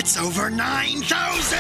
It's over 9,000!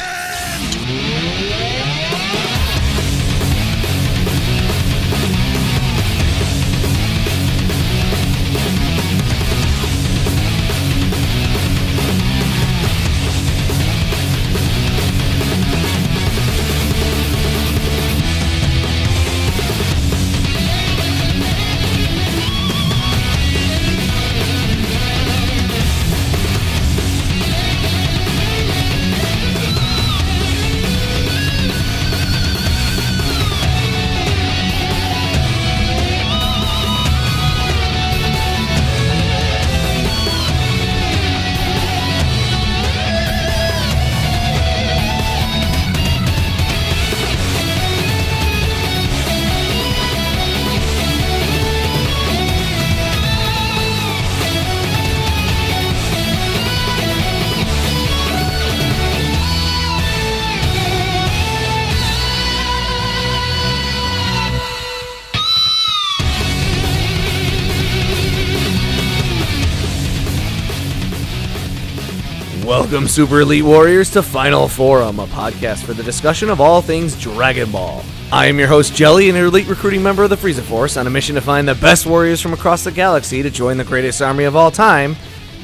Welcome, Super Elite Warriors, to Final Forum, a podcast for the discussion of all things Dragon Ball. I am your host, Jelli, an elite recruiting member of the Frieza Force, on a mission to find the best warriors from across the galaxy to join the greatest army of all time.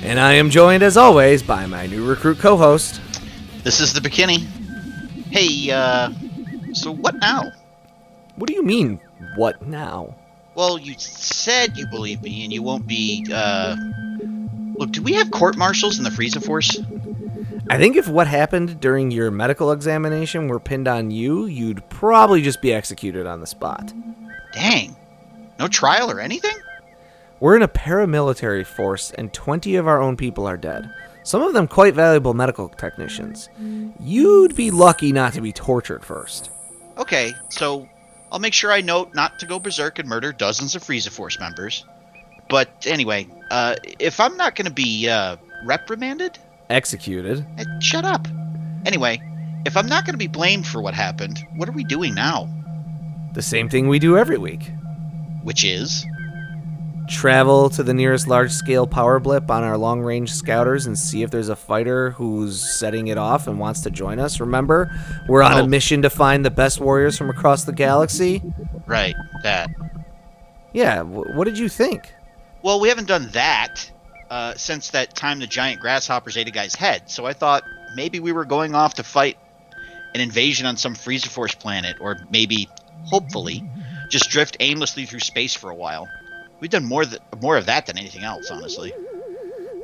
And I am joined, as always, by my new recruit co-host. This is the Bekinney. Hey, so what now? What do you mean, what now? Well, you said you believe me, and you won't be, Look, do we have court-martials in the Frieza Force? I think if what happened during your medical examination were pinned on you, you'd probably just be executed on the spot. Dang. No trial or anything? We're in a paramilitary force, and 20 of our own people are dead. Some of them quite valuable medical technicians. You'd be lucky not to be tortured first. Okay, so I'll make sure I note not to go berserk and murder dozens of Frieza Force members. But anyway, if I'm not going to be reprimanded? Executed. Shut up. Anyway, if I'm not going to be blamed for what happened, what are we doing now? The same thing we do every week. Which is? Travel to the nearest large-scale power blip on our long-range scouters and see if there's a fighter who's setting it off and wants to join us. Remember, we're on a mission to find the best warriors from across the galaxy. Right, that. Yeah, what did you think? Well, we haven't done that since that time the giant grasshoppers ate a guy's head, so I thought maybe we were going off to fight an invasion on some Frieza Force planet, or maybe, hopefully, just drift aimlessly through space for a while. We've done more of that than anything else, honestly.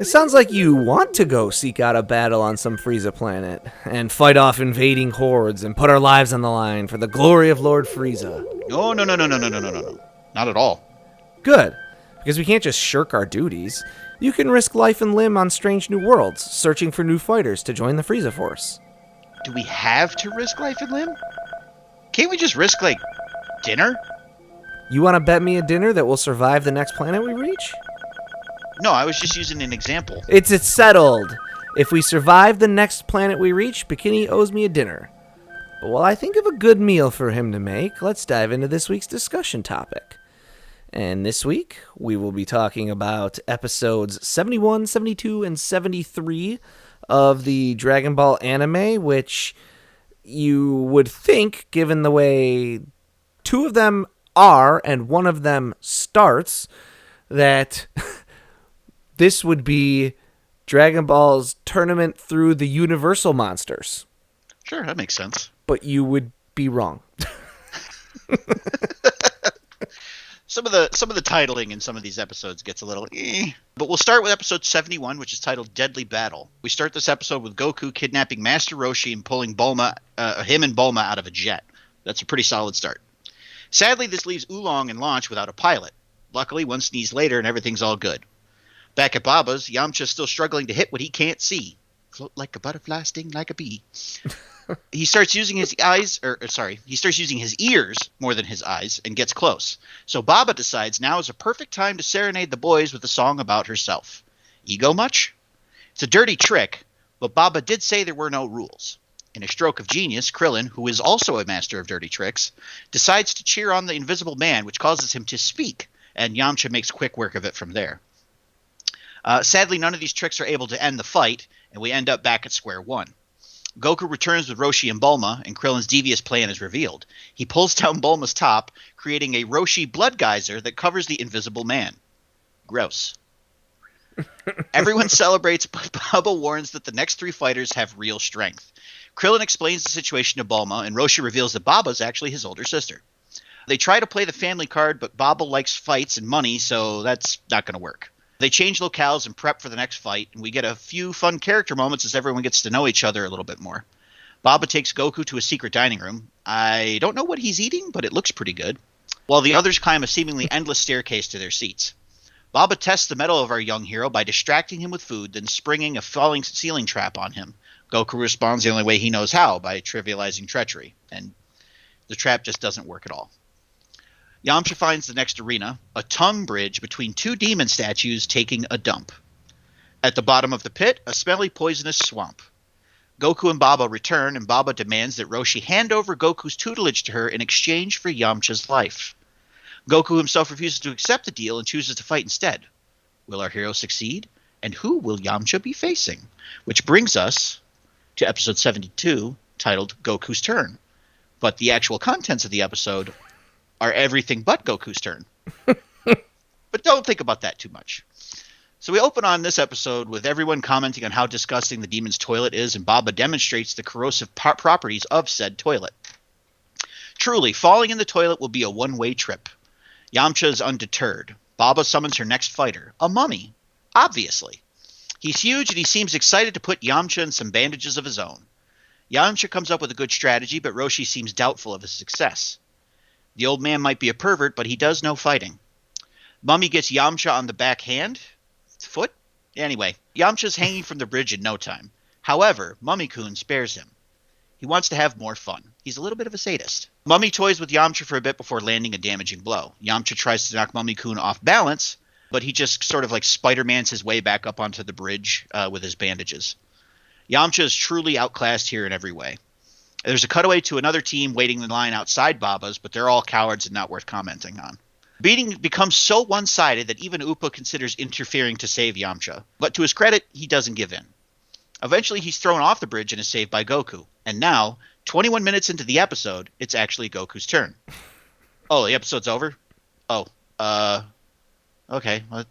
It sounds like you want to go seek out a battle on some Frieza planet and fight off invading hordes and put our lives on the line for the glory of Lord Frieza. No. Not at all. Good. Because we can't just shirk our duties. You can risk life and limb on strange new worlds, searching for new fighters to join the Frieza Force. Do we have to risk life and limb? Can't we just risk, dinner? You want to bet me a dinner that will survive the next planet we reach? No, I was just using an example. It's settled. If we survive the next planet we reach, Bekinney owes me a dinner. But while I think of a good meal for him to make, let's dive into this week's discussion topic. And this week, we will be talking about episodes 71, 72, and 73 of the Dragon Ball anime, which you would think, given the way two of them are and one of them starts, that this would be Dragon Ball's tournament through the Universal Monsters. Sure, that makes sense. But you would be wrong. Some of the titling in some of these episodes gets a little But we'll start with episode 71, which is titled Deadly Battle. We start this episode with Goku kidnapping Master Roshi and pulling him and Bulma out of a jet. That's a pretty solid start. Sadly, this leaves Oolong and Launch without a pilot. Luckily, one sneeze later and everything's all good. Back at Baba's, Yamcha's still struggling to hit what he can't see. Float like a butterfly, sting like a bee. He starts using his ears more than his eyes and gets close. So Baba decides now is a perfect time to serenade the boys with a song about herself. Ego much? It's a dirty trick, but Baba did say there were no rules. In a stroke of genius, Krillin, who is also a master of dirty tricks, decides to cheer on the Invisible Man, which causes him to speak, and Yamcha makes quick work of it from there. Sadly, none of these tricks are able to end the fight, and we end up back at square one. Goku returns with Roshi and Bulma, and Krillin's devious plan is revealed. He pulls down Bulma's top, creating a Roshi blood geyser that covers the Invisible Man. Gross. Everyone celebrates, but Bubba warns that the next three fighters have real strength. Krillin explains the situation to Bulma, and Roshi reveals that Baba's actually his older sister. They try to play the family card, but Baba likes fights and money, so that's not going to work. They change locales and prep for the next fight, and we get a few fun character moments as everyone gets to know each other a little bit more. Baba takes Goku to a secret dining room. I don't know what he's eating, but it looks pretty good. While the others climb a seemingly endless staircase to their seats. Baba tests the mettle of our young hero by distracting him with food, then springing a falling ceiling trap on him. Goku responds the only way he knows how, by trivializing treachery, and the trap just doesn't work at all. Yamcha finds the next arena, a tongue bridge between two demon statues taking a dump. At the bottom of the pit, a smelly poisonous swamp. Goku and Baba return, and Baba demands that Roshi hand over Goku's tutelage to her in exchange for Yamcha's life. Goku himself refuses to accept the deal and chooses to fight instead. Will our hero succeed? And who will Yamcha be facing? Which brings us to episode 72, titled Goku's Turn. But the actual contents of the episode are everything but Goku's turn. But don't think about that too much. So we open on this episode with everyone commenting on how disgusting the demon's toilet is, and Baba demonstrates the corrosive properties of said toilet. Truly, falling in the toilet will be a one-way trip. Yamcha is undeterred. Baba summons her next fighter, a mummy, obviously. He's huge, and he seems excited to put Yamcha in some bandages of his own. Yamcha comes up with a good strategy, but Roshi seems doubtful of his success. The old man might be a pervert, but he does know fighting. Mummy gets Yamcha on the backhand? Foot? Anyway, Yamcha's hanging from the bridge in no time. However, Mummy-kun spares him. He wants to have more fun. He's a little bit of a sadist. Mummy toys with Yamcha for a bit before landing a damaging blow. Yamcha tries to knock Mummy-kun off balance, but he just sort of like Spider-Mans his way back up onto the bridge with his bandages. Yamcha is truly outclassed here in every way. There's a cutaway to another team waiting in line outside Baba's, but they're all cowards and not worth commenting on. Beating becomes so one-sided that even Appa considers interfering to save Yamcha. But to his credit, he doesn't give in. Eventually, he's thrown off the bridge and is saved by Goku. And now, 21 minutes into the episode, it's actually Goku's turn. Oh, the episode's over? Oh, okay. Well,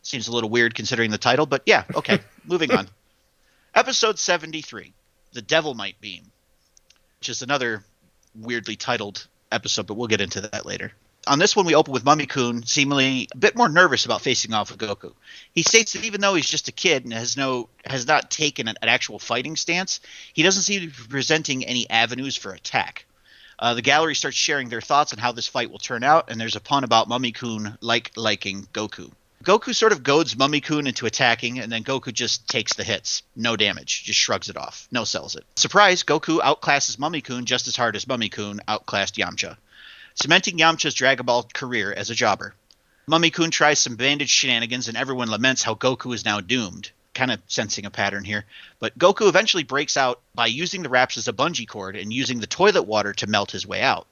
seems a little weird considering the title, but yeah, okay. Moving on. Episode 73, The Devilmite Beam, which is another weirdly titled episode, but we'll get into that later. On this one, we open with Mummy-kun seemingly a bit more nervous about facing off with Goku. He states that even though he's just a kid and has not taken an actual fighting stance, he doesn't seem to be presenting any avenues for attack. The gallery starts sharing their thoughts on how this fight will turn out, and there's a pun about Mummy-kun liking Goku. Goku sort of goads Mummy-kun into attacking, and then Goku just takes the hits. No damage. Just shrugs it off. No sells it. Surprise, Goku outclasses Mummy-kun just as hard as Mummy-kun outclassed Yamcha, cementing Yamcha's Dragon Ball career as a jobber. Mummy-kun tries some bandage shenanigans, and everyone laments how Goku is now doomed. Kind of sensing a pattern here. But Goku eventually breaks out by using the wraps as a bungee cord and using the toilet water to melt his way out.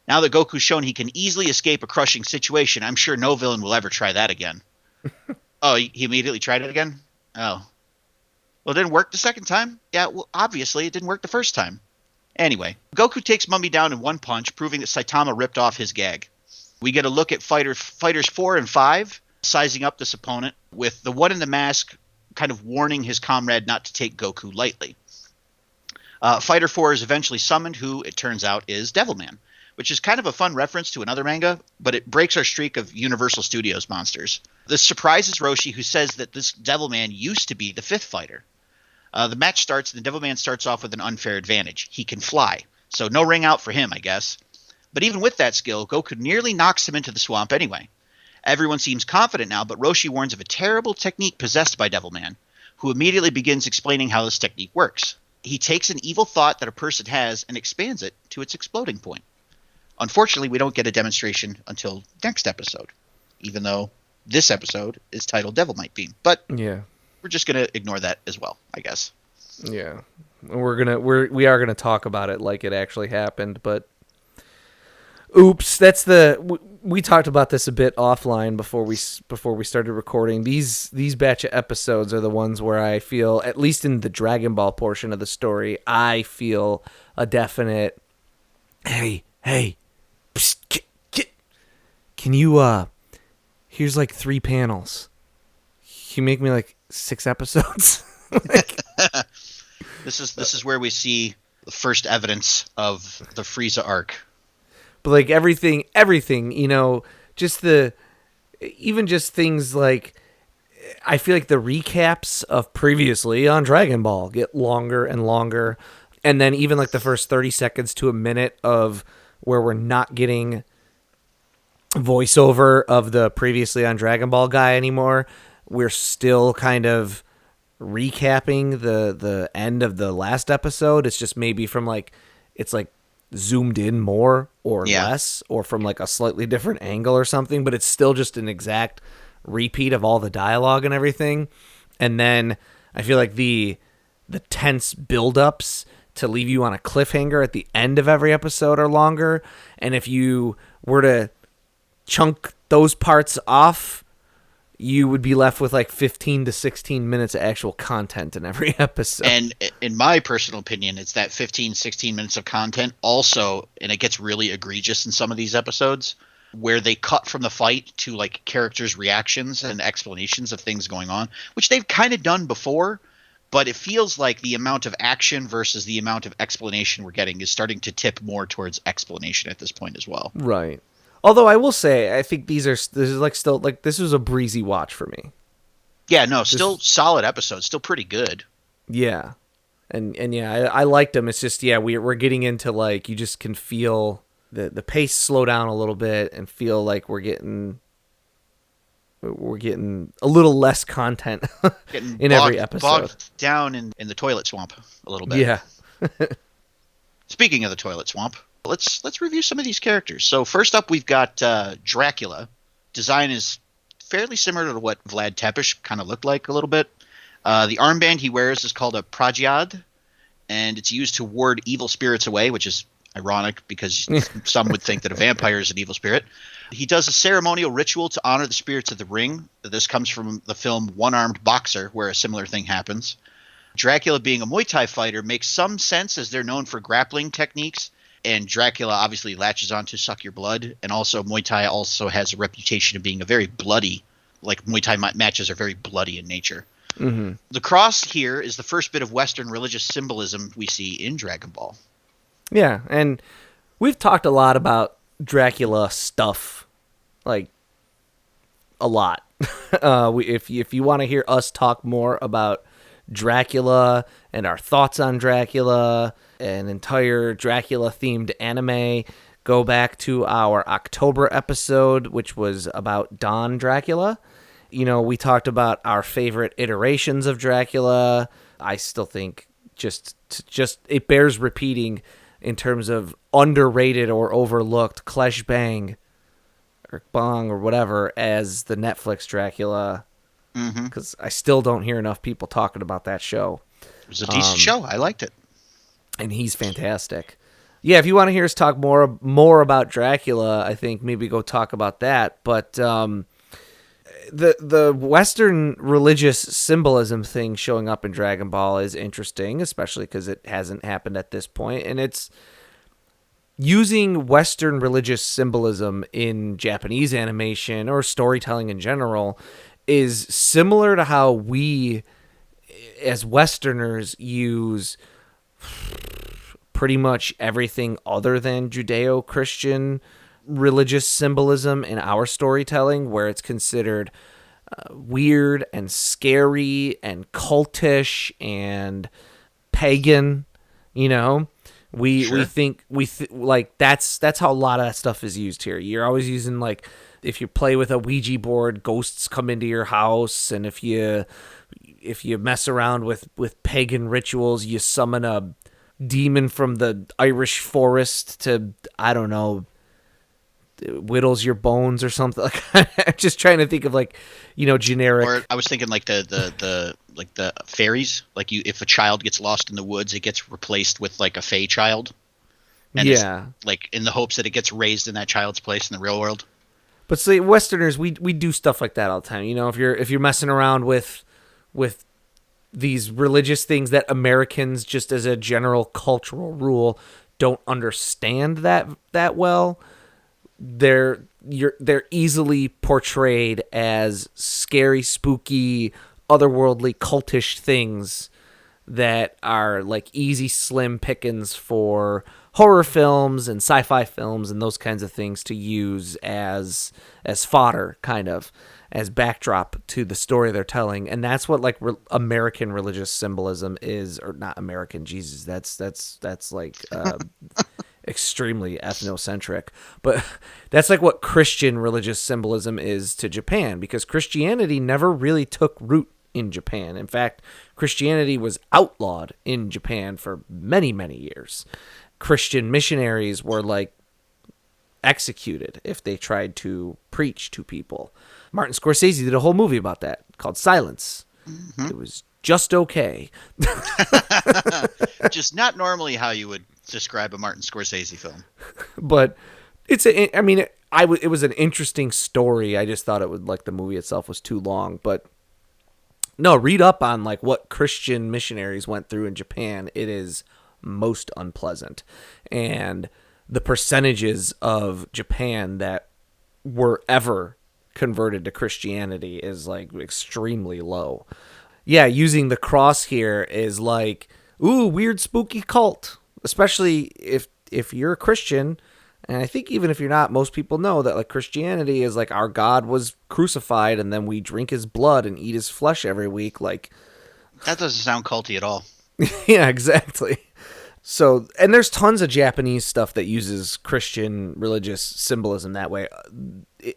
Now that Goku's shown he can easily escape a crushing situation, I'm sure no villain will ever try that again. Oh, he immediately tried it again? Oh. Well, it didn't work the second time? Yeah, well, obviously it didn't work the first time. Anyway, Goku takes Mummy down in one punch, proving that Saitama ripped off his gag. We get a look at fighters 4 and 5, sizing up this opponent, with the one in the mask kind of warning his comrade not to take Goku lightly. Fighter 4 is eventually summoned, who, it turns out, is Devilman, which is kind of a fun reference to another manga, but it breaks our streak of Universal Studios monsters. This surprises Roshi, who says that this Devilman used to be the 5th fighter. The match starts, and the Devilman starts off with an unfair advantage. He can fly, so no ring out for him, I guess. But even with that skill, Goku nearly knocks him into the swamp anyway. Everyone seems confident now, but Roshi warns of a terrible technique possessed by Devilman, who immediately begins explaining how this technique works. He takes an evil thought that a person has and expands it to its exploding point. Unfortunately, we don't get a demonstration until next episode, even though this episode is titled Devilmite Beam. But yeah, we're just gonna ignore that as well, I guess. Yeah, we are gonna talk about it like it actually happened, but Oops, that's we talked about this a bit offline before we started recording. These batch of episodes are the ones where I feel, at least in the Dragon Ball portion of the story, I feel a definite, hey, psst, can you here's like 3 panels. Can you make me like 6 episodes? This is where we see the first evidence of the Frieza arc. But like everything, just just things like, I feel like the recaps of previously on Dragon Ball get longer and longer. And then even like the first 30 seconds to a minute of where we're not getting voiceover of the previously on Dragon Ball guy anymore, we're still kind of recapping the end of the last episode. It's just maybe from like, it's like zoomed in more or less, or from like a slightly different angle or something, but it's still just an exact repeat of all the dialogue and everything. And then I feel like the tense buildups to leave you on a cliffhanger at the end of every episode are longer. And if you were to chunk those parts off, you would be left with like 15 to 16 minutes of actual content in every episode. And in my personal opinion, it's that 15, 16 minutes of content also, and it gets really egregious in some of these episodes, where they cut from the fight to like characters' reactions and explanations of things going on, which they've kind of done before, but it feels like the amount of action versus the amount of explanation we're getting is starting to tip more towards explanation at this point as well. Right. Although I will say, I think this was a breezy watch for me. Yeah, no, still solid episodes, still pretty good. Yeah. And yeah, I liked them. It's just, we're getting into like, you just can feel the pace slow down a little bit and feel like we're getting a little less content in every episode. Bogged down in the toilet swamp a little bit. Yeah. Speaking of the toilet swamp, let's review some of these characters. So first up, we've got Dracula. Design is fairly similar to what Vlad Tepes kind of looked like a little bit. The armband he wears is called a pragyad, and it's used to ward evil spirits away, which is ironic because some would think that a vampire is an evil spirit. He does a ceremonial ritual to honor the spirits of the ring. This comes from the film One-Armed Boxer, where a similar thing happens. Dracula, being a Muay Thai fighter, makes some sense as they're known for grappling techniques, and Dracula obviously latches on to suck your blood, and also Muay Thai also has a reputation of being a very bloody, like Muay Thai matches are very bloody in nature. Mm-hmm. The cross here is the first bit of Western religious symbolism we see in Dragon Ball. Yeah, and we've talked a lot about Dracula stuff, like a lot. If you want to hear us talk more about Dracula and our thoughts on Dracula, an entire Dracula-themed anime, go back to our October episode, which was about Don Dracula. We talked about our favorite iterations of Dracula. I still think just it bears repeating in terms of underrated or overlooked Klesh Bang or Bong or whatever as the Netflix Dracula, because I still don't hear enough people talking about that show. It was a decent show. I liked it. And he's fantastic. Yeah, if you want to hear us talk more about Dracula, I think maybe go talk about that. But the Western religious symbolism thing showing up in Dragon Ball is interesting, especially because it hasn't happened at this point. And it's using Western religious symbolism in Japanese animation or storytelling in general is similar to how we, as Westerners, use pretty much everything other than Judeo-Christian religious symbolism in our storytelling, where it's considered weird and scary and cultish and pagan. We think like that's how a lot of that stuff is used here. You're always using, like, if you play with a Ouija board, ghosts come into your house, and if you mess around with pagan rituals, you summon a demon from the Irish forest to, I don't know, whittles your bones or something. Like, I'm just trying to think of, like, generic. Or I was thinking like the fairies. Like, if a child gets lost in the woods, it gets replaced with like a fae child. and it's Yeah. like in the hopes that it gets raised in that child's place in the real world. But see, Westerners, we do stuff like that all the time. If you're messing around with these religious things that Americans, just as a general cultural rule, don't understand that well, they're easily portrayed as scary, spooky, otherworldly, cultish things that are like easy, slim pickings for horror films and sci-fi films and those kinds of things to use as fodder, kind of as backdrop to the story they're telling. And that's what like American religious symbolism is. Or not American, Jesus, that's like extremely ethnocentric, but that's like what Christian religious symbolism is to Japan, because Christianity never really took root in Japan. In fact, Christianity was outlawed in Japan for many, many years. Christian missionaries were like executed if they tried to preach to people. Martin Scorsese did a whole movie about that called Silence. Mm-hmm. It was just okay. Just not normally how you would describe a Martin Scorsese film. But it was an interesting story. I just thought the movie itself was too long. But no, read up on like what Christian missionaries went through in Japan. It is most unpleasant. And the percentages of Japan that were ever converted to Christianity is like extremely low. Yeah, using the cross here is like, ooh, weird spooky cult. Especially if you're a Christian, and I think even if you're not, most people know that like Christianity is like our God was crucified and then we drink his blood and eat his flesh every week. Like, that doesn't sound culty at all. Yeah, exactly. So, and there's tons of Japanese stuff that uses Christian religious symbolism that way.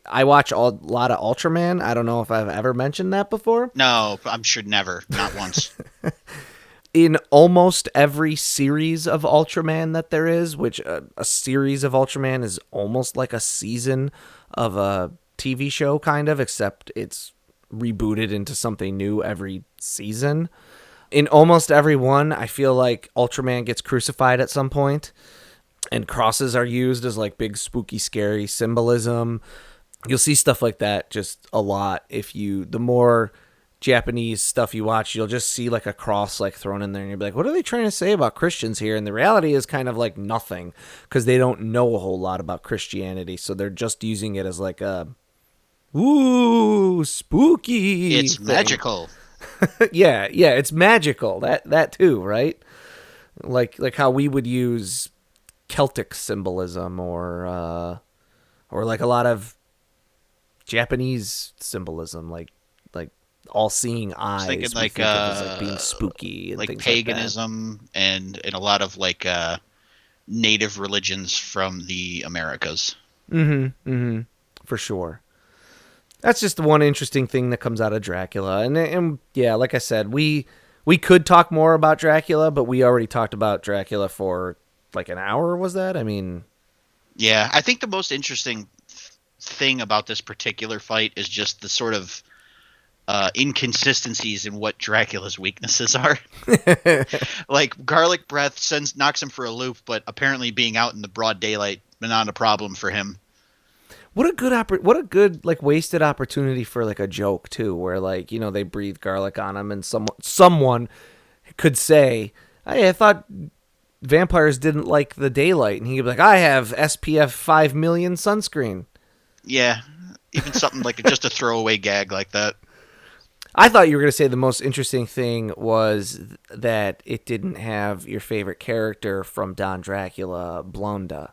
I watch a lot of Ultraman. I don't know if I've ever mentioned that before. No, I'm sure never. Not once. In almost every series of Ultraman that there is, which a series of Ultraman is almost like a season of a TV show, kind of, except it's rebooted into something new every season. In almost every one, I feel like Ultraman gets crucified at some point, and crosses are used as like big, spooky, scary symbolism. You'll see stuff like that just a lot. The more Japanese stuff you watch, you'll just see like a cross like thrown in there and you'll be like, what are they trying to say about Christians here? And the reality is kind of like nothing, because they don't know a whole lot about Christianity, so they're just using it as like a ooh, spooky, it's thing. Magical. yeah, it's magical. That too, right? Like how we would use Celtic symbolism or like a lot of Japanese symbolism, like all-seeing eyes. Thinking like being spooky and like things paganism like that. and a lot of like native religions from the Americas. For sure. That's just the one interesting thing that comes out of Dracula. And yeah, like I said, we could talk more about Dracula, but we already talked about Dracula for like an hour, was that? I mean, yeah, I think the most interesting thing about this particular fight is just the sort of inconsistencies in what Dracula's weaknesses are. Like garlic breath knocks him for a loop, but apparently being out in the broad daylight not a problem for him. What a good like wasted opportunity for like a joke too, where like, they breathe garlic on him and someone could say, "Hey, I thought vampires didn't like the daylight," and he'd be like, "I have SPF 5 million sunscreen." Yeah, even something like just a throwaway gag like that. I thought you were going to say the most interesting thing was that it didn't have your favorite character from Don Dracula, Blonda.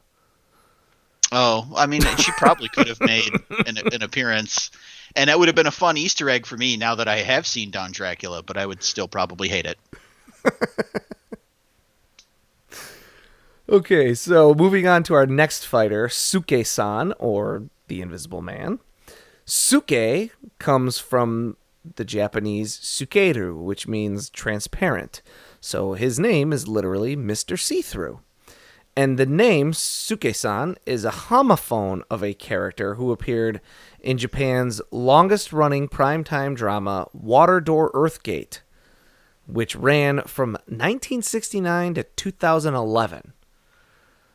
Oh, I mean, she probably could have made an appearance, and that would have been a fun Easter egg for me now that I have seen Don Dracula, but I would still probably hate it. Okay, so moving on to our next fighter, Suke-san, or the Invisible Man. Suke comes from the Japanese sukeru, which means transparent. So his name is literally Mr. See-Through. And the name Suke-san is a homophone of a character who appeared in Japan's longest-running primetime drama, Water Door Earthgate, which ran from 1969 to 2011.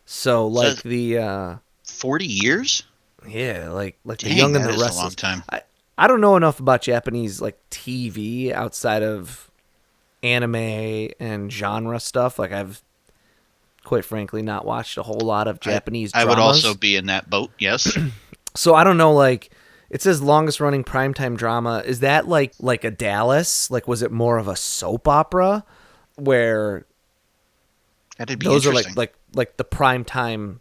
So like So the 40 years? yeah, like the Dang, Young and that the is a long Restless. time. I don't know enough about Japanese like TV outside of anime and genre stuff. Like I've quite frankly not watched a whole lot of I Japanese I would also dramas. be in that boat. Yes. So I don't know like it says longest running primetime drama. Is that like a Dallas? Like was it more of a soap opera where That'd be those are interesting. like the primetime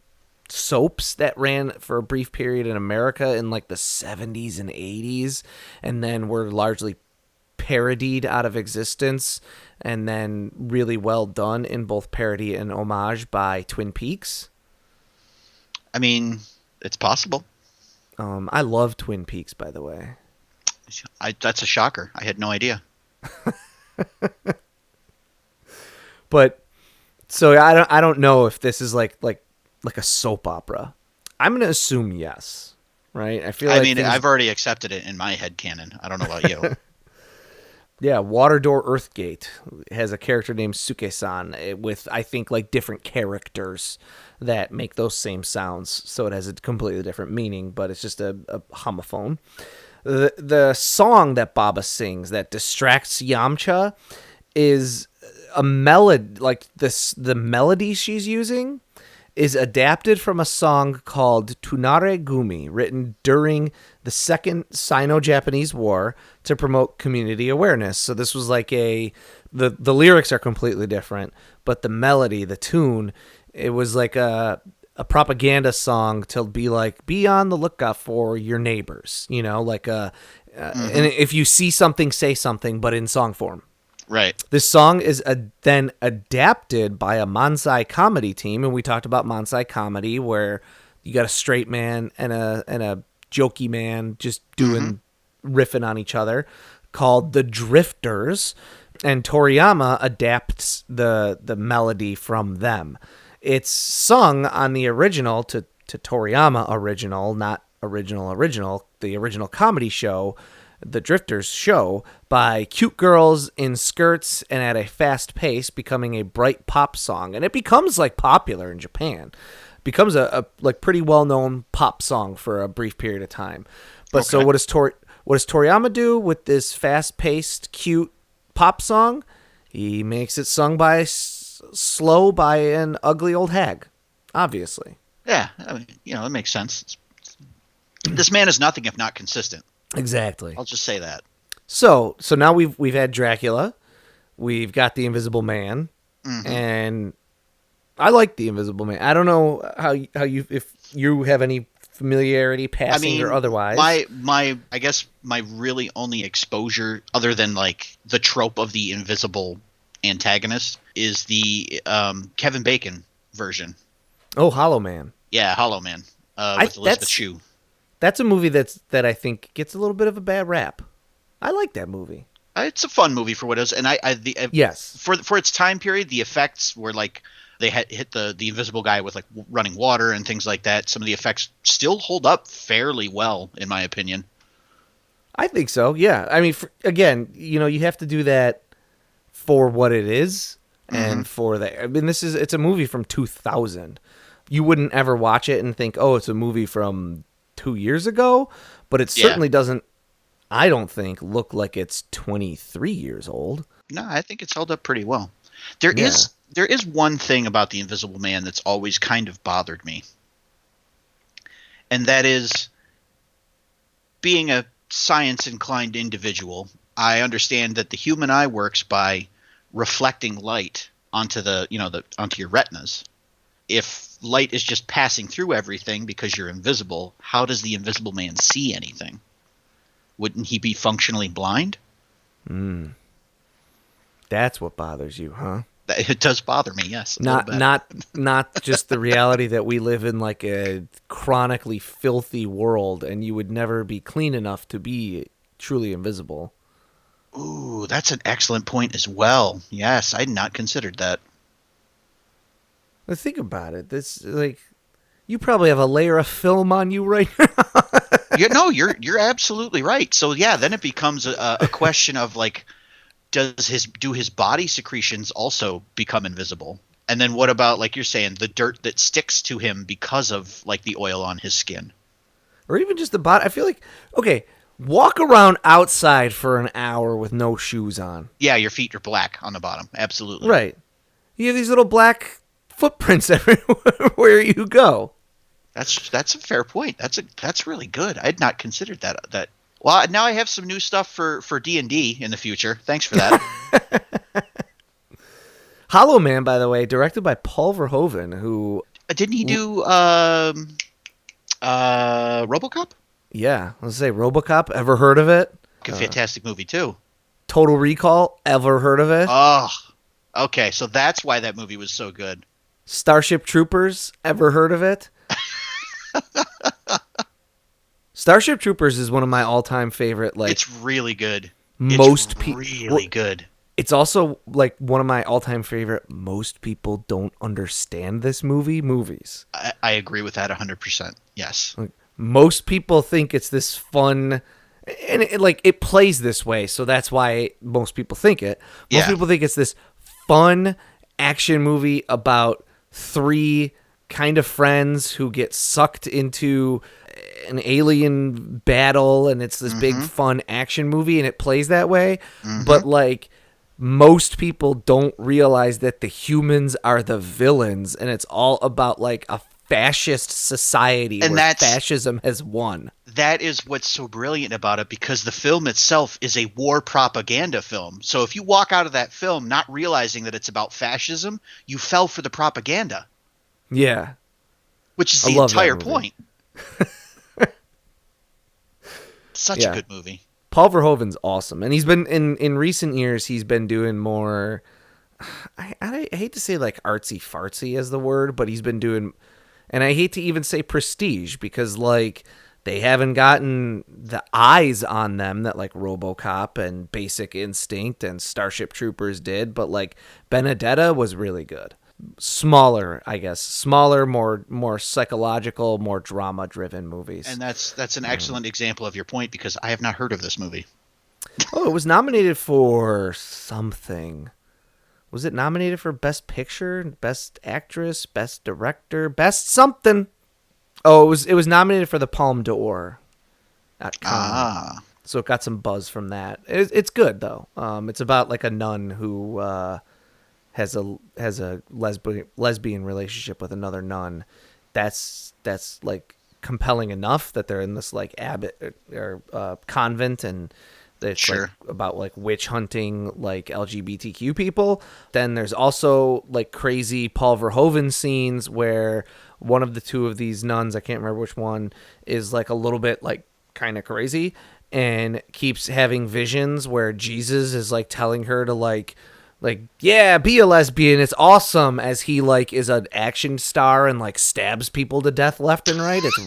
soaps that ran for a brief period in America in like the 70s and 80s and then were largely parodied out of existence and then really well done in both parody and homage by Twin Peaks. I mean, it's possible. I love Twin Peaks, by the way. That's a shocker. I had no idea. But so I don't know if this is like a soap opera. I'm gonna assume yes, right? I feel I like mean, things, I've already accepted it in my head canon. I don't know about you. yeah, Waterdoor Earthgate has a character named Suke-san with I think like different characters that make those same sounds, so it has a completely different meaning, but it's just a homophone. The song that Baba sings that distracts Yamcha is a melody, like the melody she's using is adapted from a song called Tunare Gumi, written during the Second Sino-Japanese War to promote community awareness. So this was like the lyrics are completely different, but the melody, the tune, it was like a propaganda song to be like, be on the lookout for your neighbors, like and if you see something, say something, but in song form. Right. This song is then adapted by a Mansai comedy team, and we talked about Mansai comedy, where you got a straight man and a jokey man just doing riffing on each other, called the Drifters, and Toriyama adapts the melody from them. It's sung on the original to Toriyama original, not original, the original comedy show, the Drifters show, by cute girls in skirts and at a fast pace, becoming a bright pop song, and it becomes like popular in Japan. Becomes a like pretty well known pop song for a brief period of time. But so Okay. what does Toriyama do with this fast paced cute pop song? He makes it sung by slow by an ugly old hag, obviously. Yeah. I mean, it makes sense. This man is nothing if not consistent. Exactly. I'll just say that. So now we've had Dracula, we've got the Invisible Man, and I like the Invisible Man. I don't know how you if you have any familiarity, I passing mean, or otherwise. I guess my really only exposure, other than like the trope of the invisible antagonist, is the Kevin Bacon version. Oh, Hollow Man. Yeah, Hollow Man, with Elizabeth that's Shue. that's a movie that I think gets a little bit of a bad rap. I like that movie. It's a fun movie for what it is, and Yes. for its time period, the effects were like they had hit the invisible guy with like running water and things like that. Some of the effects still hold up fairly well, in my opinion. I think so. Yeah. I mean, again, you have to do that for what it is, and for the. I mean, it's a movie from 2000. You wouldn't ever watch it and think, oh, it's a movie from 2 years ago, but it certainly doesn't. I don't think look like it's 23 years old. No, I think it's held up pretty well. There is one thing about the Invisible Man that's always kind of bothered me, and that is being a science-inclined individual. I understand that the human eye works by reflecting light onto onto your retinas. If light is just passing through everything because you're invisible, how does the Invisible Man see anything? Wouldn't he be functionally blind? That's what bothers you, huh? It does bother me, yes. A little bit. Not just the reality that we live in like a chronically filthy world and you would never be clean enough to be truly invisible. Ooh, that's an excellent point as well. Yes, I had not considered that. But think about it. This like you probably have a layer of film on you right now. You're absolutely right. So yeah, then it becomes a question of like, do his body secretions also become invisible? And then what about, like you're saying, the dirt that sticks to him because of like the oil on his skin? Or even just the body. I feel like, okay, walk around outside for an hour with no shoes on. Yeah, your feet are black on the bottom. Absolutely. Right. You have these little black footprints everywhere you go. That's a fair point. That's really good. I had not considered that. Well, now I have some new stuff for D&D in the future. Thanks for that. Hollow Man, by the way, directed by Paul Verhoeven, who Didn't he do RoboCop? yeah, let's say RoboCop. Ever heard of it? A fantastic movie too. Total Recall. Ever heard of it? Oh, okay. So that's why that movie was so good. Starship Troopers. Ever heard of it? Starship Troopers is one of my all-time favorite. Like, it's really good. Most people really good. It's also like one of my all-time favorite. Most people don't understand this movies. I agree with that 100%. Yes. Like, most people think it's this fun, and it plays this way, so that's why most people think it. Most people think it's this fun action movie about three kind of friends who get sucked into an alien battle, and it's this big fun action movie, and it plays that way. But like, most people don't realize that the humans are the villains, and it's all about like a fascist society where fascism has won. That is what's so brilliant about it, because the film itself is a war propaganda film. So if you walk out of that film not realizing that it's about fascism, you fell for the propaganda. Yeah. Which is the entire point. Such a good movie. Paul Verhoeven's awesome. And he's been, in recent years, he's been doing more, I hate to say like artsy-fartsy as the word, but he's been doing, and I hate to even say prestige, because like they haven't gotten the eyes on them that like RoboCop and Basic Instinct and Starship Troopers did, but like Benedetta was really good. Smaller, I guess. Smaller, more psychological, more drama-driven movies. And that's an excellent example of your point, because I have not heard of this movie. Oh, it was nominated for something. Was it nominated for Best Picture, Best Actress, Best Director, Best something? Oh, it was nominated for the Palme d'Or at Cannes. So it got some buzz from that. It's good though. It's about like a nun who has a lesbian relationship with another nun. That's like compelling enough that they're in this like abbot or convent, and it's like about like witch hunting like LGBTQ people. Then there's also like crazy Paul Verhoeven scenes where one of the two of these nuns, I can't remember which one, is like a little bit like kind of crazy and keeps having visions where Jesus is like telling her to like, yeah, be a lesbian. It's awesome, as he like is an action star and like stabs people to death left and right. It's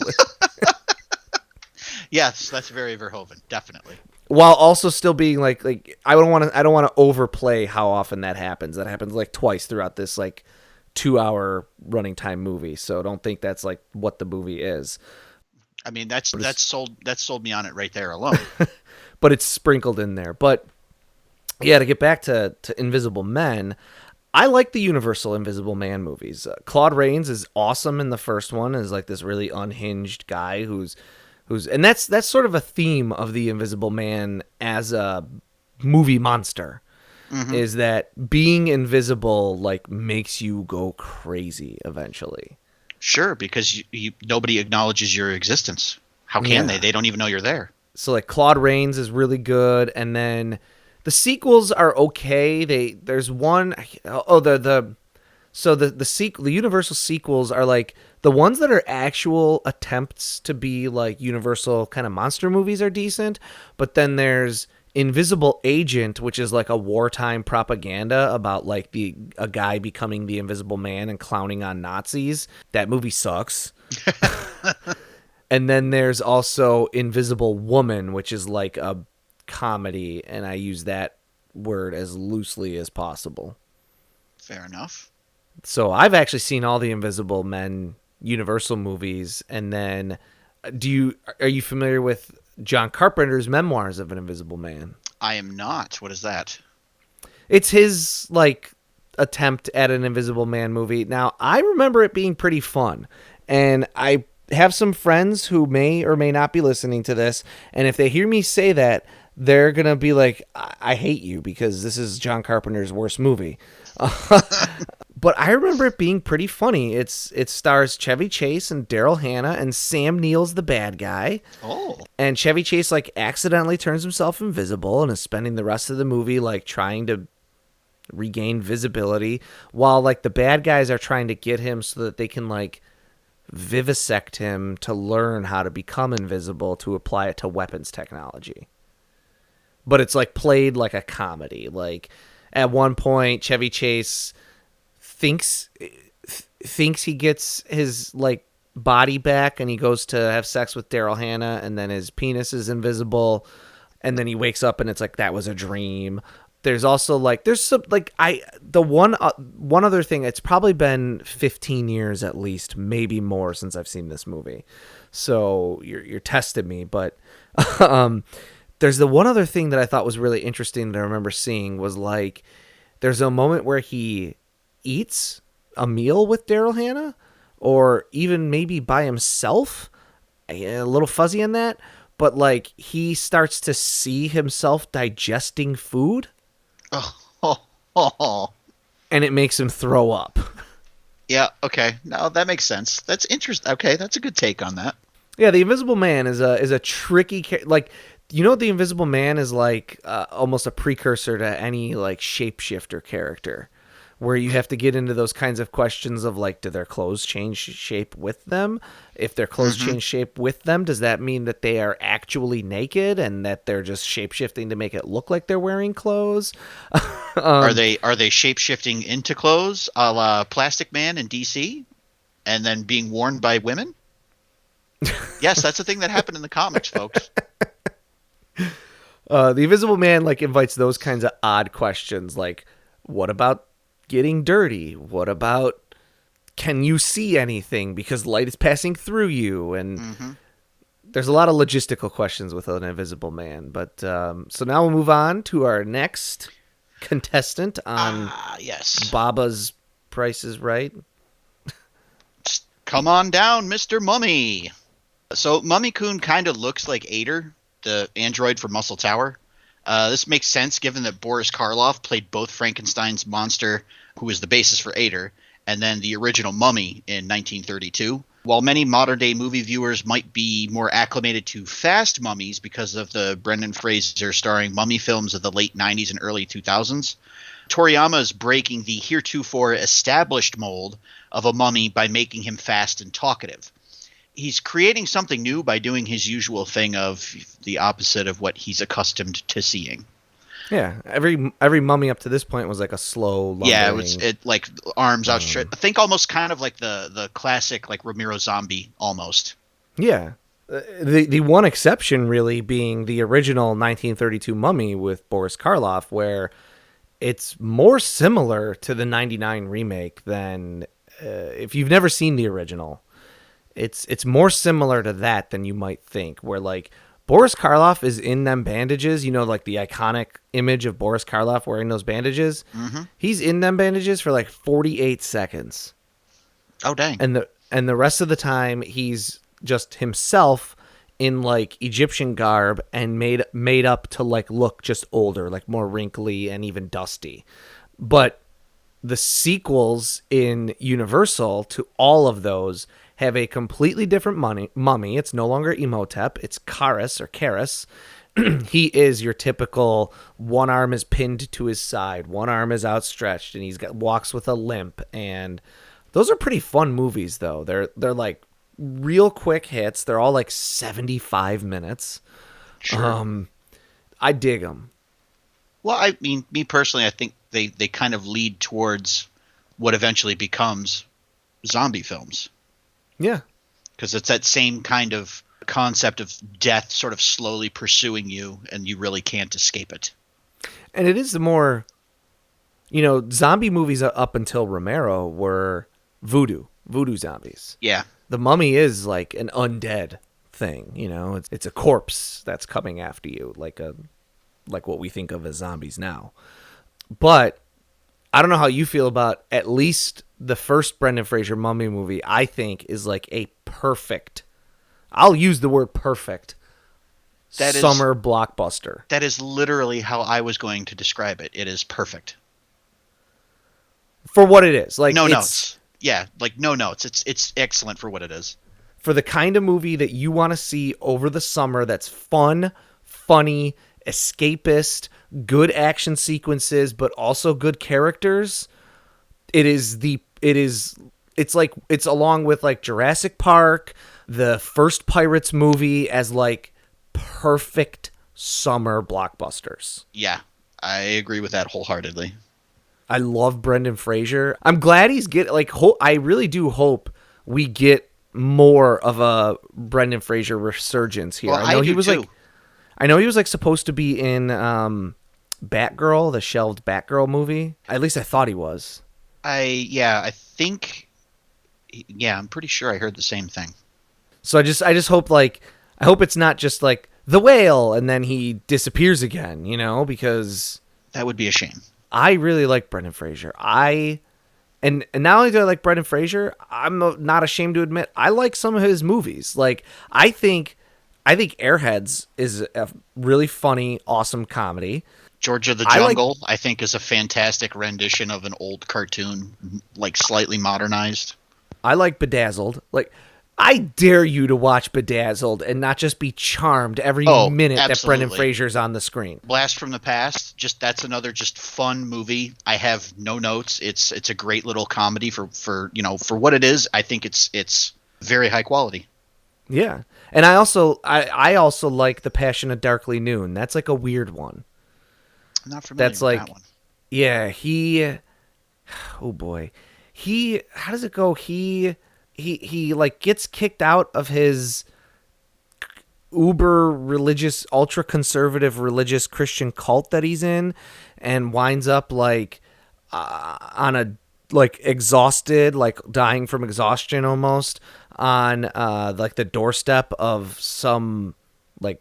yes, that's very Verhoeven, definitely. While also still being like I don't want to overplay how often that happens. That happens like twice throughout this like 2-hour running time movie. So don't think that's like what the movie is. I mean, that's sold me on it right there alone. But it's sprinkled in there. But yeah, to get back to Invisible Men, I like the Universal Invisible Man movies. Claude Rains is awesome in the first one, is like this really unhinged guy who's and that's sort of a theme of the Invisible Man as a movie monster, is that being invisible like makes you go crazy eventually. Sure, because nobody acknowledges your existence. How can they? They don't even know you're there. So like Claude Rains is really good, and then the sequels are okay. There's one the Universal sequels are like the ones that are actual attempts to be like Universal kind of monster movies are decent, but then there's Invisible Agent, which is like a wartime propaganda about like a guy becoming the Invisible Man and clowning on Nazis. That movie sucks. And then there's also Invisible Woman, which is like a comedy, and I use that word as loosely as possible. Fair enough. So I've actually seen all the Invisible Men Universal movies, and then are you familiar with John Carpenter's Memoirs of an Invisible Man? I am not. What is that? It's his like attempt at an Invisible Man movie. Now, I remember it being pretty fun, and I have some friends who may or may not be listening to this, and if they hear me say that, they're going to be like, I hate you because this is John Carpenter's worst movie. But I remember it being pretty funny. It stars Chevy Chase and Daryl Hannah, and Sam Neill's the bad guy. Oh. And Chevy Chase like accidentally turns himself invisible and is spending the rest of the movie like trying to regain visibility, while like the bad guys are trying to get him so that they can like vivisect him to learn how to become invisible to apply it to weapons technology. But it's like played like a comedy. Like at one point, Chevy Chase thinks he gets his like body back, and he goes to have sex with Daryl Hannah, and then his penis is invisible, and then he wakes up and it's like that was a dream. There's also like there's some like one other thing. It's probably been 15 years at least, maybe more, since I've seen this movie. So you're testing me, but there's the one other thing that I thought was really interesting that I remember seeing was like there's a moment where he eats a meal with Daryl Hannah, or even maybe by himself. A little fuzzy on that, but like he starts to see himself digesting food. Oh. And it makes him throw up. Yeah, okay. No, that makes sense. That's interesting. Okay, that's a good take on that. Yeah, the Invisible Man is a tricky like, you know, the Invisible Man is like almost a precursor to any like shapeshifter character, where you have to get into those kinds of questions of like, do their clothes change shape with them? If their clothes change shape with them, does that mean that they are actually naked and that they're just shape-shifting to make it look like they're wearing clothes? Are they shape-shifting into clothes a la Plastic Man in DC and then being worn by women? Yes, that's a thing that happened in the comics, folks. The Invisible Man like invites those kinds of odd questions, like what about getting dirty? What about can you see anything because light is passing through you? And there's a lot of logistical questions with an Invisible Man. But so now we'll move on to our next contestant on yes, Baba's Price is Right. Come on down, Mr. Mummy. So Mummy-kun kind of looks like Ader, the android from Muscle Tower. This makes sense given that Boris Karloff played both Frankenstein's monster, who was the basis for Ader, and then the original Mummy in 1932. While many modern-day movie viewers might be more acclimated to fast mummies because of the Brendan Fraser starring mummy films of the late 90s and early 2000s, Toriyama is breaking the heretofore established mold of a mummy by making him fast and talkative. He's creating something new by doing his usual thing of the opposite of what he's accustomed to seeing. Yeah, every mummy up to this point was like a slow, lumbering. Yeah, it like arms outstretched. I think almost kind of like the classic like Ramiro zombie almost. Yeah, the one exception really being the original 1932 Mummy with Boris Karloff, where it's more similar to the 99 remake than if you've never seen the original. It's more similar to that than you might think, where like Boris Karloff is in them bandages, you know, like the iconic image of Boris Karloff wearing those bandages. He's in them bandages for like 48 seconds. Oh, dang. And the rest of the time he's just himself in like Egyptian garb and made up to like look just older, like more wrinkly and even dusty. But the sequels in Universal to all of those have a completely different mummy. It's no longer Imhotep. It's Karis. He is your typical one arm is pinned to his side, one arm is outstretched, and walks with a limp. And those are pretty fun movies, though. They're like real quick hits. They're all like 75 minutes. Sure. I dig them. Well, I mean, me personally, I think they kind of lead towards what eventually becomes zombie films. Yeah. Because it's that same kind of concept of death sort of slowly pursuing you, and you really can't escape it. And it is the more, you know, zombie movies up until Romero were voodoo zombies. Yeah. The Mummy is like an undead thing, you know. It's a corpse that's coming after you, like what we think of as zombies now. But I don't know how you feel about at least the first Brendan Fraser Mummy movie. I think is like a perfect. I'll use the word perfect. Summer blockbuster. That is literally how I was going to describe it. It is perfect for what it is. Like no notes. Yeah, like no notes. It's excellent for what it is. For the kind of movie that you want to see over the summer, that's fun, funny, escapist, good action sequences, but also good characters. It's along with like Jurassic Park, the first Pirates movie, as like perfect summer blockbusters. Yeah, I agree with that wholeheartedly. I love Brendan Fraser. I'm glad he's I really do hope we get more of a Brendan Fraser resurgence here. Well, I know he was like supposed to be in Batgirl, the shelved Batgirl movie. At least I thought he was. I'm pretty sure I heard the same thing. So I just hope I hope it's not just like the whale and then he disappears again, because that would be a shame. I really like Brendan Fraser. And not only do I like Brendan Fraser, I'm not ashamed to admit I like some of his movies. Like I think Airheads is a really funny, awesome comedy. George of the Jungle, I think, is a fantastic rendition of an old cartoon, like slightly modernized. I like Bedazzled. Like, I dare you to watch Bedazzled and not just be charmed every minute absolutely. that Brendan Fraser's on the screen. Blast from the Past, that's another just fun movie. I have no notes. It's a great little comedy for what it is. I think it's very high quality. Yeah, and I also like The Passion of Darkly Noon. That's like a weird one. I'm not familiar with that one. Yeah, oh boy, how does it go? He like gets kicked out of his uber religious, ultra conservative religious Christian cult that he's in, and winds up like on a like exhausted, like dying from exhaustion almost on like the doorstep of some like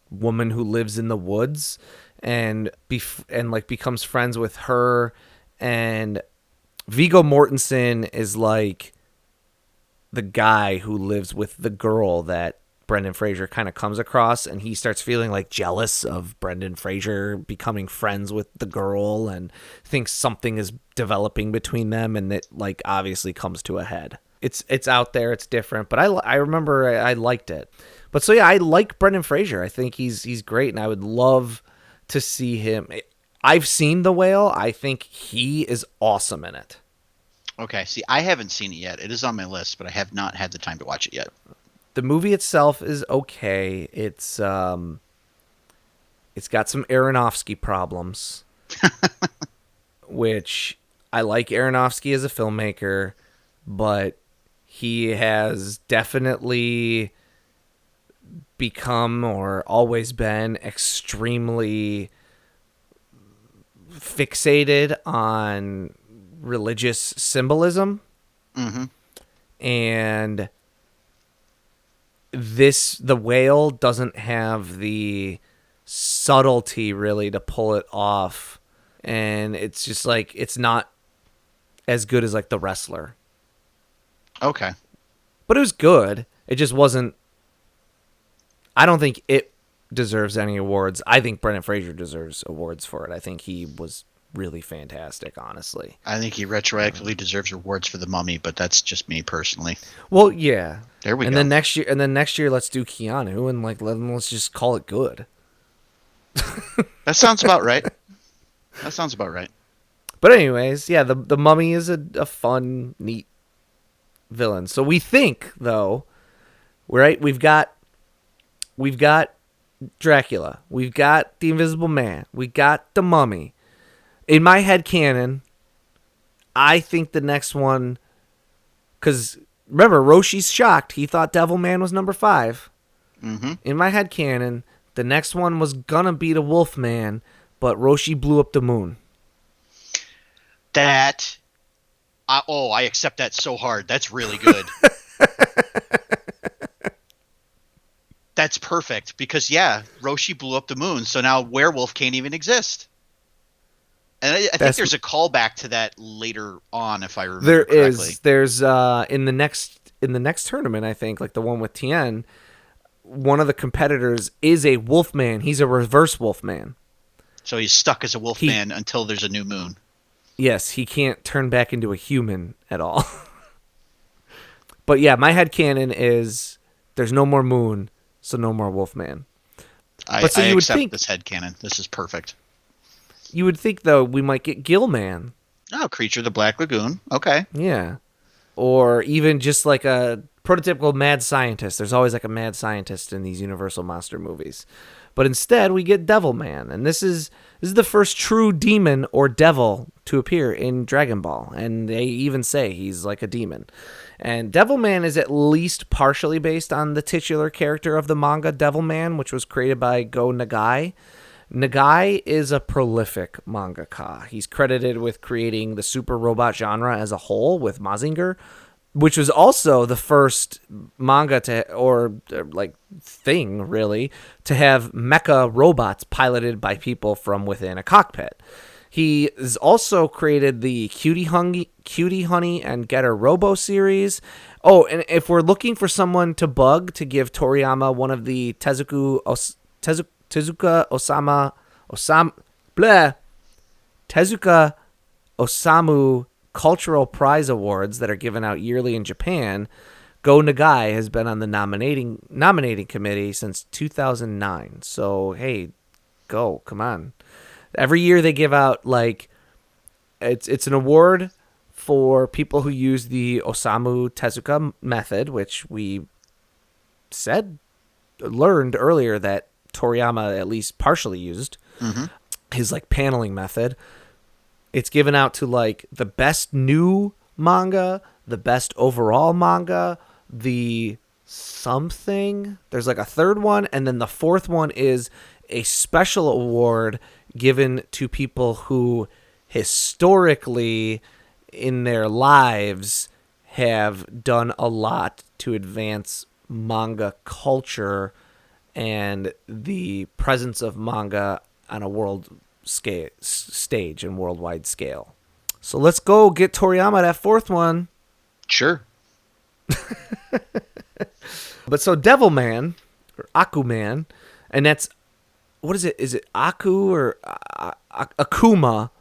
woman who lives in the woods, and becomes friends with her. And Viggo Mortensen is like the guy who lives with the girl that Brendan Fraser kind of comes across, and he starts feeling like jealous of Brendan Fraser becoming friends with the girl and thinks something is developing between them, and it like obviously comes to a head. It's out there, it's different, but I remember I liked it. But so yeah, I like Brendan Fraser. I think he's great, and I would love to see him. I've seen The Whale. I think he is awesome in it. Okay, see, I haven't seen it yet. It is on my list, but I have not had the time to watch it yet. The movie itself is okay. It's got some Aronofsky problems, which I like Aronofsky as a filmmaker, but he has definitely become or always been extremely fixated on religious symbolism. Mm-hmm. And The Whale doesn't have the subtlety really to pull it off, and it's just like it's not as good as like The Wrestler. Okay. But it was good. It just wasn't. I don't think it deserves any awards. I think Brendan Fraser deserves awards for it. I think he was really fantastic, honestly. I think he retroactively deserves awards for The Mummy, but that's just me personally. Well, yeah. There we go. And then next year, let's do Keanu, and like let's just call it good. That sounds about right. That sounds about right. But anyways, yeah, the Mummy is a fun, neat villain. So we think, though, right? We've got Dracula, we've got the Invisible Man, we got the Mummy. In my head canon, I think the next one, because remember, Roshi's shocked. He thought Devilman was number 5. Mm-hmm. In my head canon, the next one was gonna be the Wolfman, but Roshi blew up the moon. I accept that so hard. That's really good. That's perfect because, yeah, Roshi blew up the moon, so now werewolf can't even exist. And I think there's a callback to that later on, if I remember There correctly. is. There's in the next tournament, I think, like the one with Tien, one of the competitors is a wolfman. He's a reverse wolfman. So he's stuck as a wolfman until there's a new moon. Yes, he can't turn back into a human at all. But yeah, my headcanon is there's no more moon, so no more wolfman. I But so you would accept think this headcanon. This is perfect. you would think though we might get Gillman. Oh, Creature of the Black Lagoon. Okay. Yeah. Or even just like a prototypical mad scientist. There's always like a mad scientist in these Universal monster movies. But instead we get Devilman, and this is the first true demon or devil to appear in Dragon Ball, and they even say he's like a demon. And Devilman is at least partially based on the titular character of the manga Devilman, which was created by Go Nagai. Nagai is a prolific mangaka. He's credited with creating the super robot genre as a whole with Mazinger, which was also the first manga thing really to have mecha robots piloted by people from within a cockpit. He has also created the Cutie Honey and Getter Robo series. Oh, and if we're looking for someone to bug to give Toriyama one of the Tezuka Osamu Cultural Prize Awards that are given out yearly in Japan, Go Nagai has been on the nominating committee since 2009. So, hey, go, come on. Every year they give out, like, it's an award for people who use the Osamu Tezuka method, which we learned earlier that Toriyama at least partially used. Mm-hmm. His, like, paneling method. It's given out to, like, the best new manga, the best overall manga, the something. There's, like, a third one, and then the fourth one is a special award given to people who historically in their lives have done a lot to advance manga culture and the presence of manga on a world stage and worldwide scale. So let's go get Toriyama that fourth one. Sure. But so Devilman or Akuman, and that's, what is it? Is it Aku or Akuma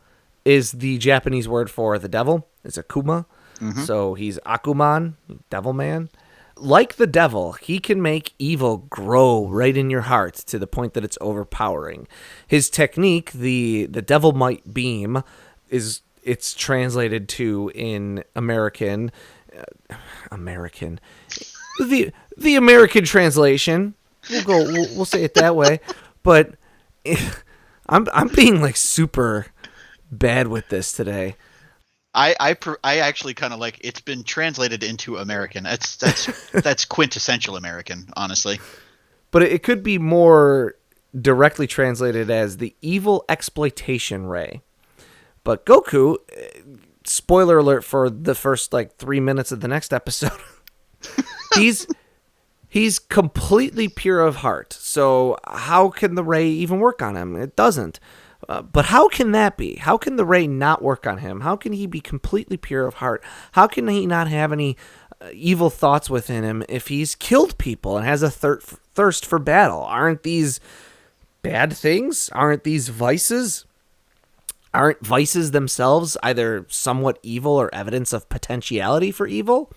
is the Japanese word for the devil. It's Akuma. Mm-hmm. So he's Akuman, Devilman. Like the devil, he can make evil grow right in your heart to the point that it's overpowering. His technique, the Devilmite Beam, it's translated to in American, the American translation. We'll say it that way. But I'm being like super bad with this today. I actually kind of like it's been translated into American. That's quintessential American, honestly. But it could be more directly translated as the evil exploitation ray. But Goku, spoiler alert for the first like 3 minutes of the next episode, he's completely pure of heart. So how can the ray even work on him? It doesn't. But how can that be? How can the ray not work on him? How can he be completely pure of heart? How can he not have any evil thoughts within him if he's killed people and has a thirst for battle? Aren't these bad things? Aren't these vices? Aren't vices themselves either somewhat evil or evidence of potentiality for evil?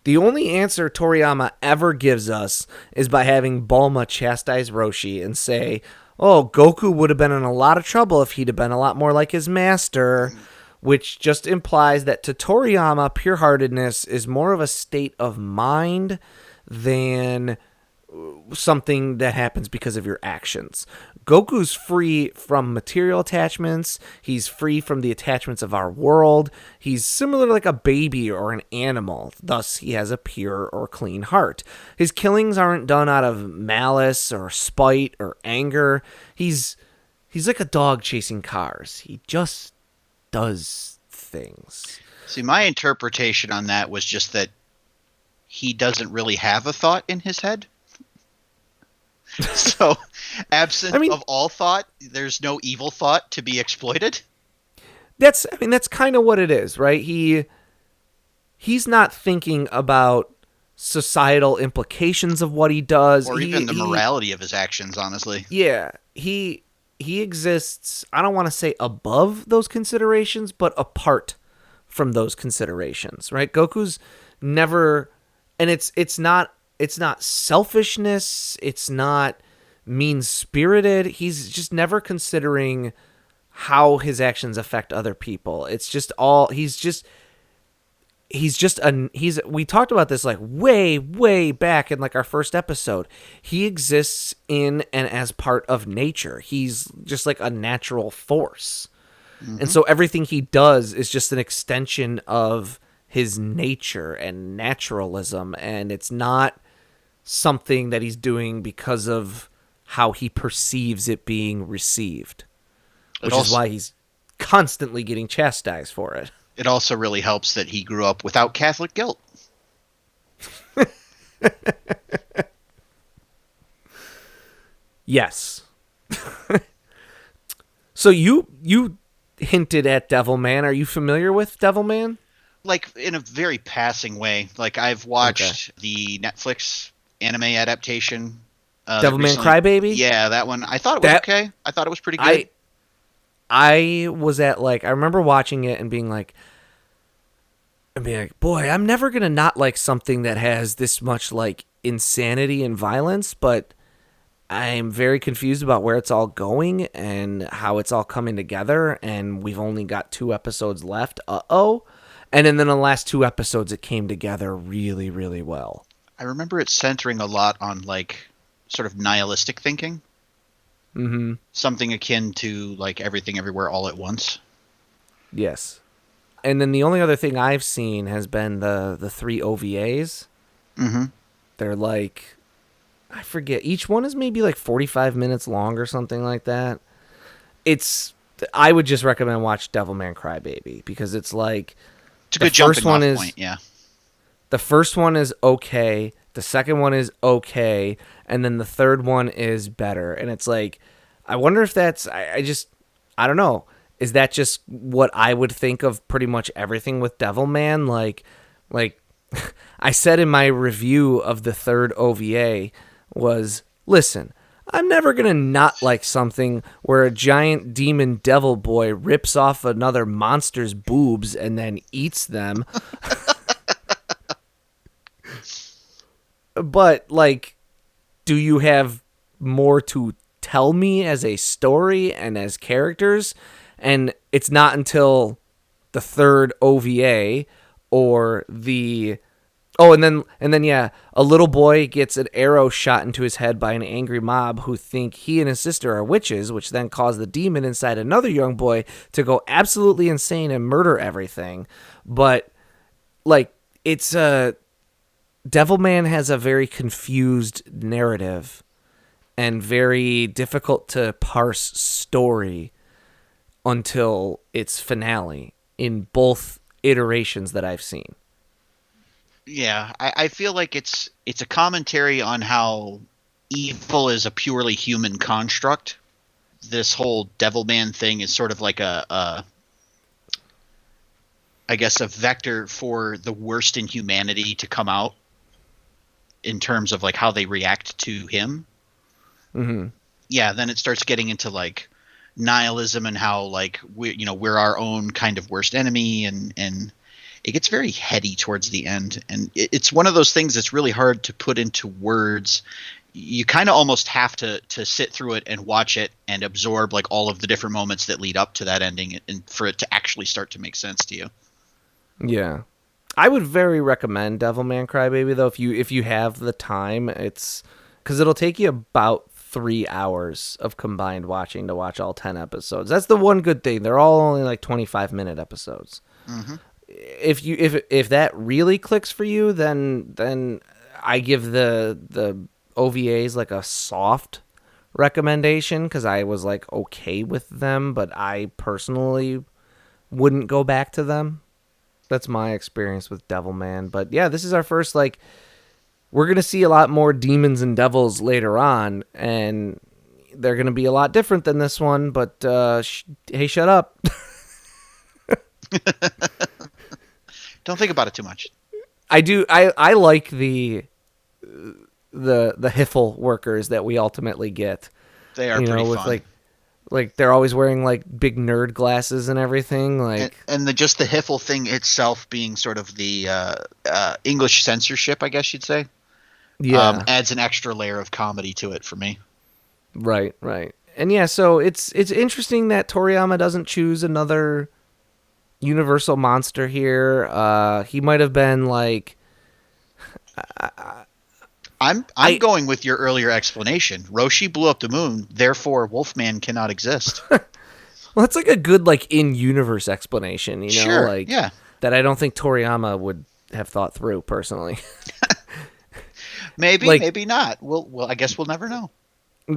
The only answer Toriyama ever gives us is by having Bulma chastise Roshi and say, oh, Goku would have been in a lot of trouble if he'd have been a lot more like his master, which just implies that to Toriyama, pure-heartedness is more of a state of mind than something that happens because of your actions. Goku's free from material attachments. He's free from the attachments of our world. He's similar to like a baby or an animal. Thus, he has a pure or clean heart. His killings aren't done out of malice or spite or anger. He's like a dog chasing cars. He just does things. See, my interpretation on that was just that he doesn't really have a thought in his head. So, absent of all thought, there's no evil thought to be exploited. that's kind of what it is, right? He's not thinking about societal implications of what he does, or even the morality of his actions, honestly. Yeah, he exists, I don't want to say above those considerations, but apart from those considerations, right? Goku's never, and it's not selfishness, it's not mean-spirited. He's just never considering how his actions affect other people. It's just all we talked about this like way back in like our first episode. He exists in and as part of nature. He's just like a natural force. Mm-hmm. And so everything he does is just an extension of his nature and naturalism, and it's not something that he's doing because of how he perceives it being received, which is why he's constantly getting chastised for it. It also really helps that he grew up without Catholic guilt. Yes. So you hinted at Devilman. Are you familiar with Devilman? Like, in a very passing way. Like, I've watched the Netflix anime adaptation. Devilman Crybaby? Yeah, that one. I thought it was okay. I thought it was pretty good. I was at, like, I remember watching it and being like, boy, I'm never going to not like something that has this much, like, insanity and violence, but I'm very confused about where it's all going and how it's all coming together, and we've only got 2 episodes left. Uh-oh. And then in the last 2 episodes, it came together really, really well. I remember it centering a lot on, like, sort of nihilistic thinking. Mm-hmm. Something akin to, like, Everything Everywhere All at Once. Yes. And then the only other thing I've seen has been the 3 OVAs. Mm-hmm. They're like, I forget, each one is maybe like 45 minutes long or something like that. I would just recommend watch Devilman Crybaby, because it's like, it's a good jumping off point, yeah. The first one is okay, the second one is okay, and then the third one is better. And it's like, I wonder if that's, I don't know. Is that just what I would think of pretty much everything with Devilman? Like I said in my review of the 3rd OVA was, listen, I'm never going to not like something where a giant demon devil boy rips off another monster's boobs and then eats them. But, like, do you have more to tell me as a story and as characters? And it's not until the 3rd OVA or the... Oh, and then, yeah, a little boy gets an arrow shot into his head by an angry mob who think he and his sister are witches, which then cause the demon inside another young boy to go absolutely insane and murder everything. But, like, it's Devilman has a very confused narrative and very difficult to parse story until its finale in both iterations that I've seen. Yeah, I feel like it's a commentary on how evil is a purely human construct. This whole Devilman thing is sort of like I guess a vector for the worst in humanity to come out in terms of like how they react to him. Mm-hmm. Yeah, then it starts getting into like nihilism and how like we're our own kind of worst enemy, and it gets very heady towards the end, and it's one of those things that's really hard to put into words. You kind of almost have to sit through it and watch it and absorb like all of the different moments that lead up to that ending, and for it to actually start to make sense to you. Yeah, I would very recommend Devilman Crybaby though, if you have the time. It's because it'll take you about 3 hours of combined watching to watch all 10 episodes. That's the one good thing. They're all only like 25-minute episodes. Mm-hmm. If that really clicks for you, then I give the OVAs like a soft recommendation, because I was like okay with them, but I personally wouldn't go back to them. That's my experience with Devilman. But yeah, this is our first, like, we're gonna see a lot more demons and devils later on, and they're gonna be a lot different than this one. But hey, shut up. Don't think about it too much. I do. I like the Hiffle workers that we ultimately get. They are pretty with fun. like they're always wearing like big nerd glasses and everything. Like, and just the Hiffle thing itself being sort of the English censorship, I guess you'd say. yeah, Adds an extra layer of comedy to it for me. right. And yeah, so it's interesting that Toriyama doesn't choose another universal monster here. He might have been like. I'm going with your earlier explanation. Roshi blew up the moon, therefore Wolfman cannot exist. Well, it's like a good like in-universe explanation, Sure, like yeah. that I don't think Toriyama would have thought through personally. Maybe, Like- maybe not. Well, I guess we'll never know.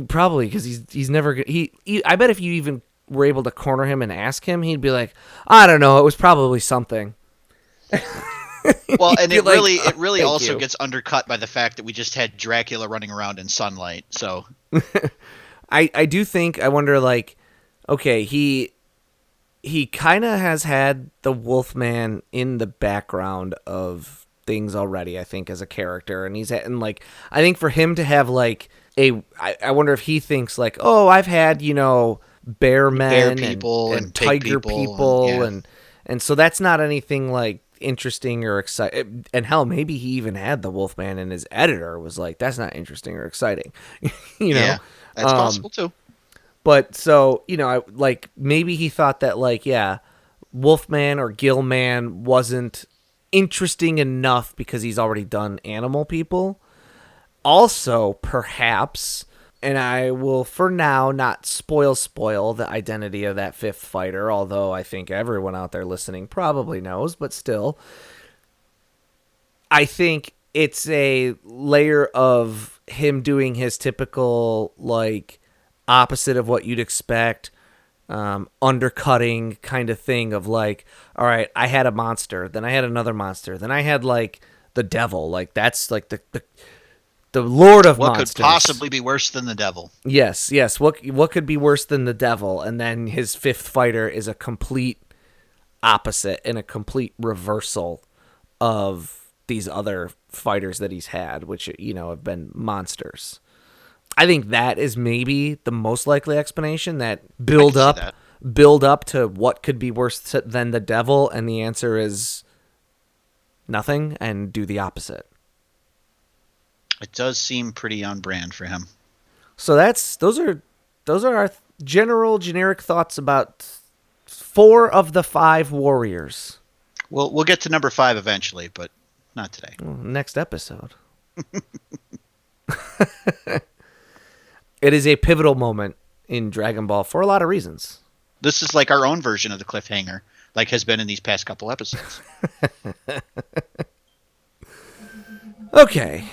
Probably because he's never he. I bet if you even were able to corner him and ask him, he'd be like, I don't know, it was probably something. Well, and You're it like, really thank also you. gets undercut by the fact that we just had Dracula running around in sunlight. So I do think I wonder like, okay, he kind of has had the Wolfman in the background of things already, I think, as a character, and he's had, and like I think for him to have like I wonder if he thinks like, oh, I've had bear men people and and pig tiger people, people yeah. and so that's not anything like interesting or exciting. And hell, maybe he even had the Wolfman and his editor was like, that's not interesting or exciting. yeah, that's possible too. But so, like maybe he thought that like, yeah, Wolfman or Gillman wasn't interesting enough because he's already done animal people. Also, perhaps, and I will for now not spoil the identity of that fifth fighter, although I think everyone out there listening probably knows, but still, I think it's a layer of him doing his typical like opposite of what you'd expect, undercutting kind of thing of like, all right, I had a monster, then I had another monster, then I had like the devil, like that's like the Lord of What Monsters. could possibly be worse than the devil? Yes. What could be worse than the devil? And then his fifth fighter is a complete opposite and a complete reversal of these other fighters that he's had, which have been monsters. I think that is maybe the most likely explanation. That build up to what could be worse than the devil, and the answer is nothing, and do the opposite. It does seem pretty on brand for him. So those are our generic thoughts about 4 of the 5 warriors. We'll get to number 5 eventually, but not today. Well, next episode. It is a pivotal moment in Dragon Ball for a lot of reasons. This is like our own version of the cliffhanger, like has been in these past couple episodes. Okay.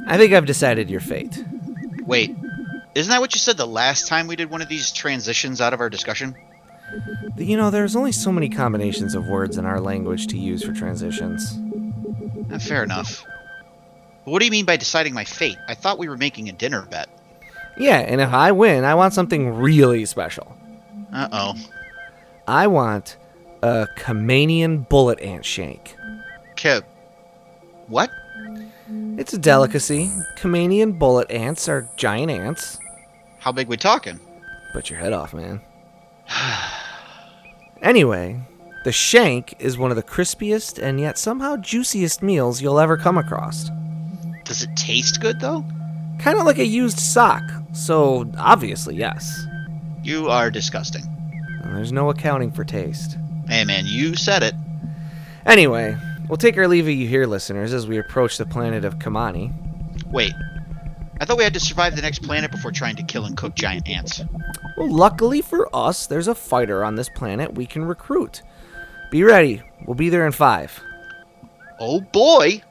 I think I've decided your fate. Wait, isn't that what you said the last time we did one of these transitions out of our discussion? There's only so many combinations of words in our language to use for transitions. Fair enough. But what do you mean by deciding my fate? I thought we were making a dinner bet. Yeah, and if I win, I want something really special. Uh-oh. I want a Kamanian bullet ant shank. What? It's a delicacy. Kamanian bullet ants are giant ants. How big we talking? But your head off, man. Anyway, the shank is one of the crispiest and yet somehow juiciest meals you'll ever come across. Does it taste good, though? Kind of like a used sock, so obviously yes. You are disgusting. And there's no accounting for taste. Hey, man, you said it. Anyway, we'll take our leave of you here, listeners, as we approach the planet of Kamani. Wait. I thought we had to survive the next planet before trying to kill and cook giant ants. Well, luckily for us, there's a fighter on this planet we can recruit. Be ready. We'll be there in 5. Oh, boy!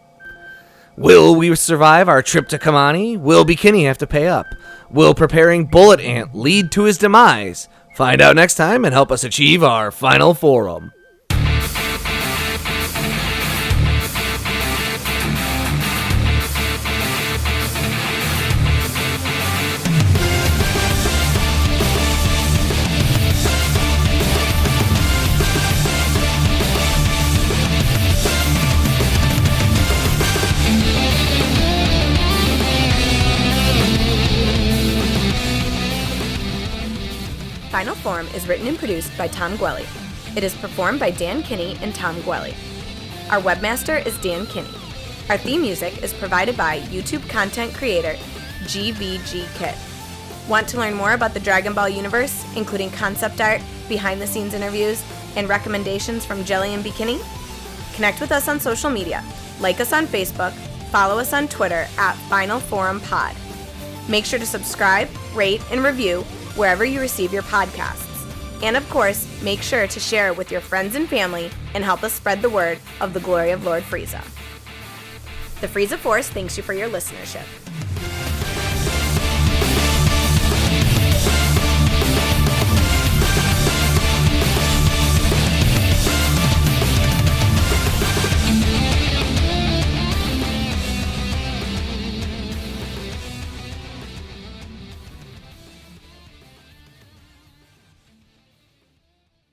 Will we survive our trip to Kamani? Will Bekinney have to pay up? Will preparing Bullet Ant lead to his demise? Find out next time and help us achieve our final forum. Forum is written and produced by Tom Gwelly. It is performed by Dan Kinney and Tom Gwelly. Our webmaster is Dan Kinney. Our theme music is provided by YouTube content creator GVG Kit. Want to learn more about the Dragon Ball universe, including concept art, behind-the-scenes interviews, and recommendations from Jelli and Bekinney? Connect with us on social media. Like us on Facebook, follow us on Twitter at Final Forum Pod. Make sure to subscribe, rate, and review wherever you receive your podcasts. And of course, make sure to share it with your friends and family and help us spread the word of the glory of Lord Frieza. The Frieza Force thanks you for your listenership.